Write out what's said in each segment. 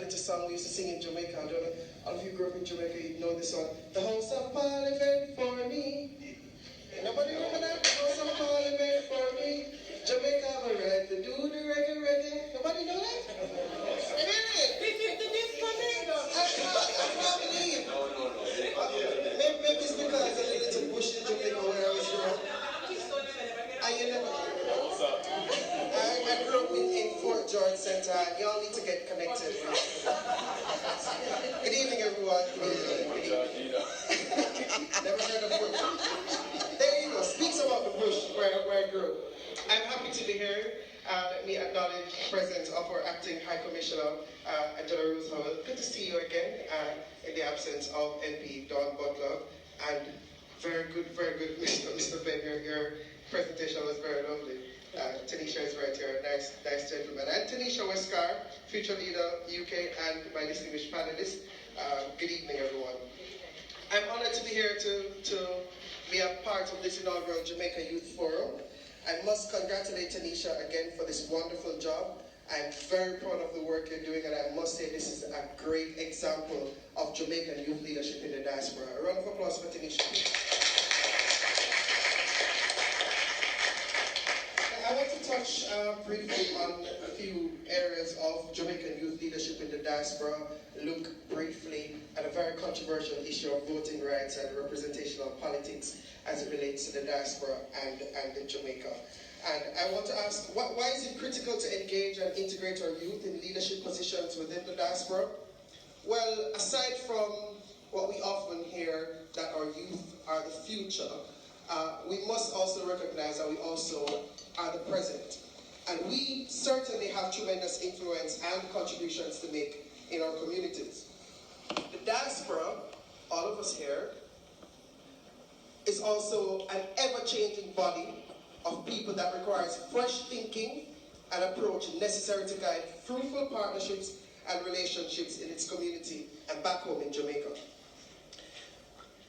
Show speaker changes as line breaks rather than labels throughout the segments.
little song we used to sing in Jamaica. I don't know, all of you grew up in Jamaica, you know this song. The House of Parliament for me. Nobody remember that? The House of Parliament for me. Jamaica have a right to do the reggae. Nobody know that? Maybe it's because a little bush in Jamaica where I was from. I grew up in Fort George Center, and y'all need to get connected. Good evening, everyone. Good evening. Never heard of bush. There you go. Speaks about the bush where I grew up. I'm happy to be here. Let me acknowledge the presence of our acting High Commissioner, Angela Rose Howell. Good to see you again in the absence of MP Dawn Butler. And very good, Mr. Ben. Your presentation was very lovely. Tanesha is right here, nice gentleman. And Tanesha Westcarr, Future Leader UK, and my distinguished panelists. Good evening, everyone. I'm honored to be here to be a part of this inaugural Jamaican Youth Forum. I must congratulate Tanesha again for this wonderful job. I'm very proud of the work you're doing, and I must say this is a great example of Jamaican youth leadership in the diaspora. A round of applause for Tanesha. I want to touch briefly on a few areas of Jamaican youth leadership in the diaspora, look briefly at a very controversial issue of voting rights and representational politics as it relates to the diaspora and in Jamaica. And I want to ask, why is it critical to engage and integrate our youth in leadership positions within the diaspora? Well, aside from what we often hear, that our youth are the future, we must also recognize that we also are the present. And we certainly have tremendous influence and contributions to make in our communities. The diaspora, all of us here, is also an ever-changing body of people that requires fresh thinking and approach necessary to guide fruitful partnerships and relationships in its community and back home in Jamaica.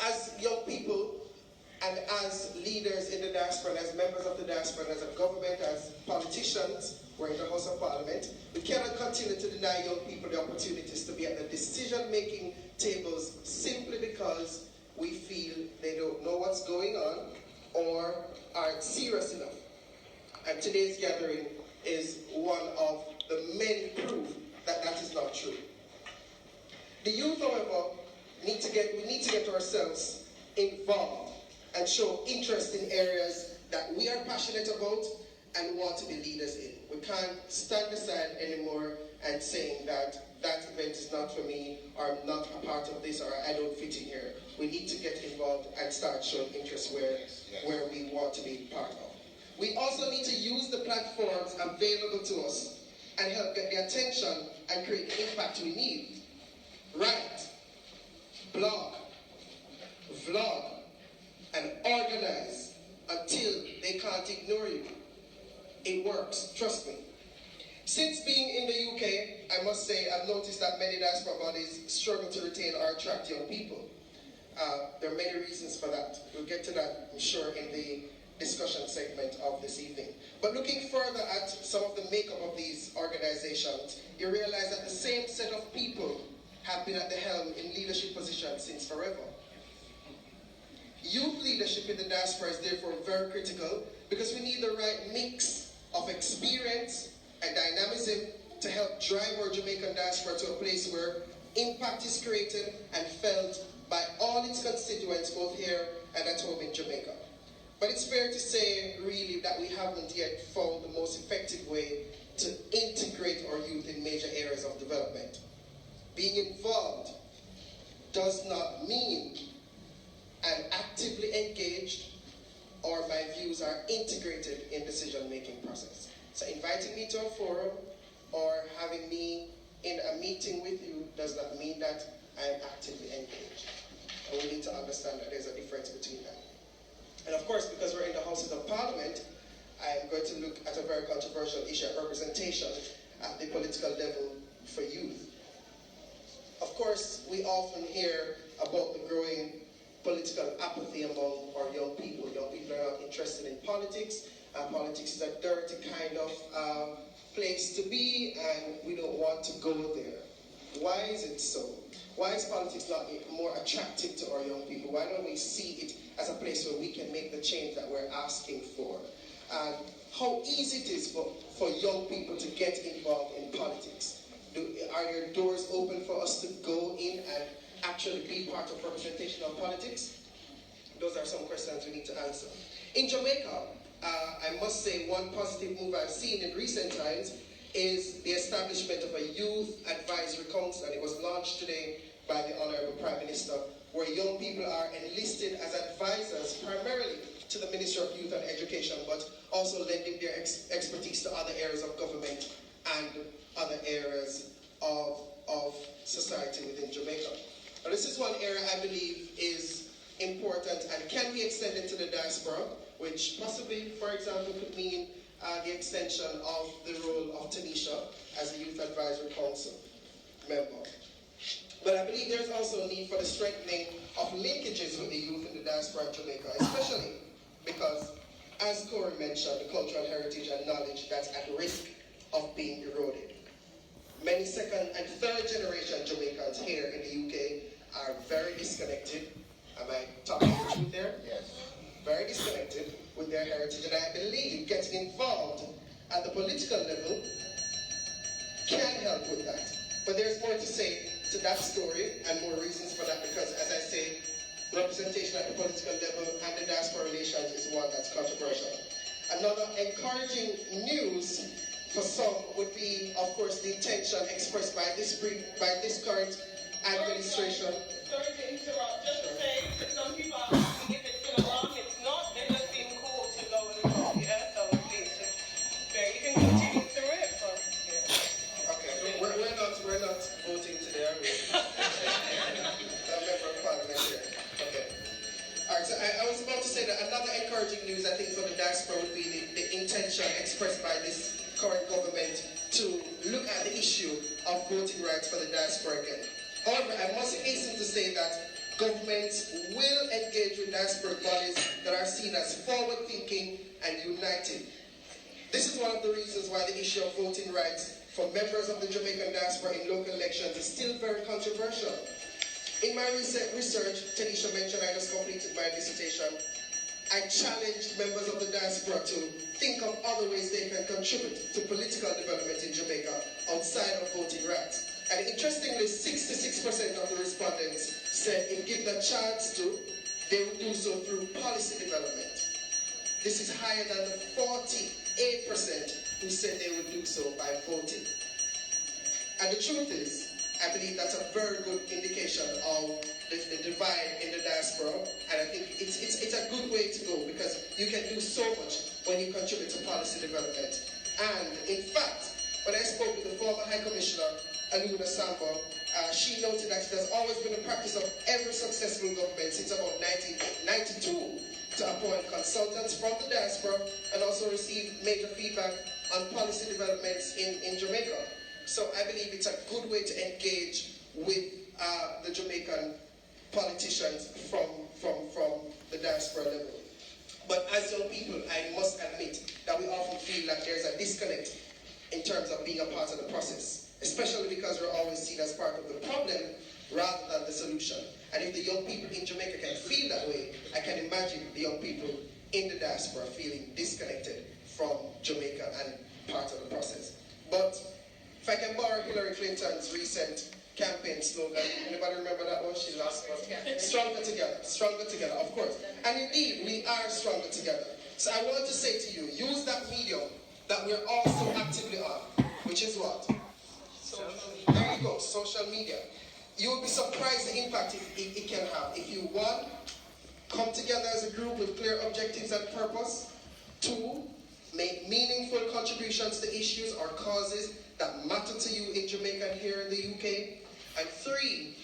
As young people and as leaders in the diaspora, and as members of the diaspora, and as a government, as politicians, we're in the House of Parliament, we cannot continue to deny young people the opportunities to be at the decision-making tables simply because we feel they don't know what's going on or aren't serious enough. And today's gathering is one of the many proof that that is not true. The youth, however, we need to get ourselves involved and show interest in areas that we are passionate about and want to be leaders in. We can't stand aside anymore and saying that event is not for me, or I'm not a part of this, or I don't fit in here. We need to get involved and start showing interest where we want to be part of. We also need to use the platforms available to us and help get the attention and create the impact we need. Write, blog, vlog, and organize until they can't ignore you. It works, trust me. Since being in the UK, I must say I've noticed that many diaspora bodies struggle to retain or attract young people. There are many reasons for that. We'll get to that, I'm sure, in the discussion segment of this evening. But looking further at some of the makeup of these organizations, you realize that the same set of people have been at the helm in leadership positions since forever. Youth leadership in the diaspora is therefore very critical because we need the right mix of experience and dynamism to help drive our Jamaican diaspora to a place where impact is created and felt by all its constituents, both here and at home in Jamaica. But it's fair to say, really, that we haven't yet found the most effective way to integrate our youth in major areas of development. Being involved does not mean I'm actively engaged or my views are integrated in decision-making process. So inviting me to a forum or having me in a meeting with you does not mean that I am actively engaged. And we need to understand that there's a difference between that. And of course, because we're in the Houses of Parliament, I am going to look at a very controversial issue of representation at the political level for youth. Of course, we often hear about the growing political apathy among our young people. Young people are not interested in politics. Politics is a dirty kind of place to be, and we don't want to go there. Why is it so? Why is politics not more attractive to our young people? Why don't we see it as a place where we can make the change that we're asking for? And how easy it is for young people to get involved in politics. Are there doors open for us to go in and actually be part of representational politics? Those are some questions we need to answer. In Jamaica, I must say one positive move I've seen in recent times is the establishment of a youth advisory council, and it was launched today by the Honorable Prime Minister, where young people are enlisted as advisors primarily to the Ministry of Youth and Education, but also lending their expertise to other areas of government and other areas of society within Jamaica. Now, this is one area I believe is important and can be extended to the diaspora, which possibly, for example, could mean the extension of the role of Tanesha as a Youth Advisory Council member. But I believe there's also a need for the strengthening of linkages with the youth in the diaspora of Jamaica, especially because, as Corey mentioned, the cultural heritage and knowledge that's at risk of being eroded. Many second and third generation Jamaicans here in the UK are very disconnected. Am I talking the truth there?
Yes.
Very disconnected with their heritage, and I believe getting involved at the political level can help with that. But there's more to say to that story and more reasons for that, because as I say, representation at the political level and the diaspora relations is one that's controversial. Another encouraging news for some would be, of course, the intention expressed by this current administration.
Sorry to interrupt, just to say that some people are asking if it's been alarm, it's not, they just seem cool to go and talk, yeah, so please, you can continue through it, but yeah.
Okay, we're not voting today, are we? A member of parliament here. Okay. Alright, so I was about to say that another encouraging news I think for the diaspora would be the intention expressed by this current government to look at the issue of voting rights for the diaspora again. However, I must hasten to say that governments will engage with diaspora bodies that are seen as forward-thinking and united. This is one of the reasons why the issue of voting rights for members of the Jamaican diaspora in local elections is still very controversial. In my research, Tanesha mentioned I just completed my dissertation. I challenged members of the diaspora to think of other ways they can contribute to political development in Jamaica outside of voting rights. And interestingly, 66% of the respondents said if given a chance to, they would do so through policy development. This is higher than the 48% who said they would do so by voting. And the truth is, I believe that's a very good indication of the divide in the diaspora, and I think it's a good way to go because you can do so much when you contribute to policy development. And in fact, when I spoke with the former High Commissioner, Aluna Sambo, she noted that it has always been a practice of every successful government since about 1992 to appoint consultants from the diaspora and also receive major feedback on policy developments in Jamaica. So I believe it's a good way to engage with the Jamaican politicians from the diaspora level. But as young people, I must admit that we often feel like there's a disconnect in terms of being a part of the process, especially because we're always seen as part of the problem rather than the solution. And if the young people in Jamaica can feel that way, I can imagine the young people in the diaspora feeling disconnected from Jamaica and part of the process. But if I can borrow Hillary Clinton's recent campaign slogan, anybody remember that one? She lost one. Stronger together, of course. And indeed, we are stronger together. So I want to say to you, use that medium that we're all so actively on, which is what? There you go, social media. You will be surprised the impact it can have. If you, one, come together as a group with clear objectives and purpose. Two, make meaningful contributions to issues or causes that matter to you in Jamaica and here in the UK. And three,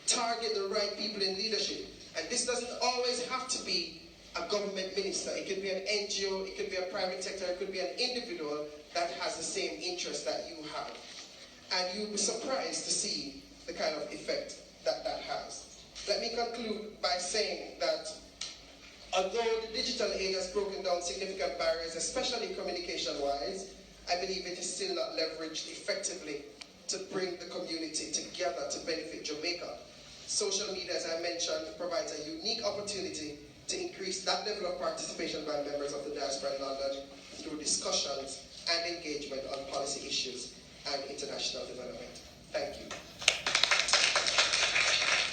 target the right people in leadership. And this doesn't always have to be a government minister. It could be an NGO, it could be a private sector, it could be an individual that has the same interest that you have. And you'll be surprised to see the kind of effect that that has. Let me conclude by saying that although the digital age has broken down significant barriers, especially communication-wise, I believe it is still not leveraged effectively to bring the community together. together to benefit Jamaica. Social media, as I mentioned, provides a unique opportunity to increase that level of participation by members of the diaspora in London through discussions and engagement on policy issues and international development. Thank you.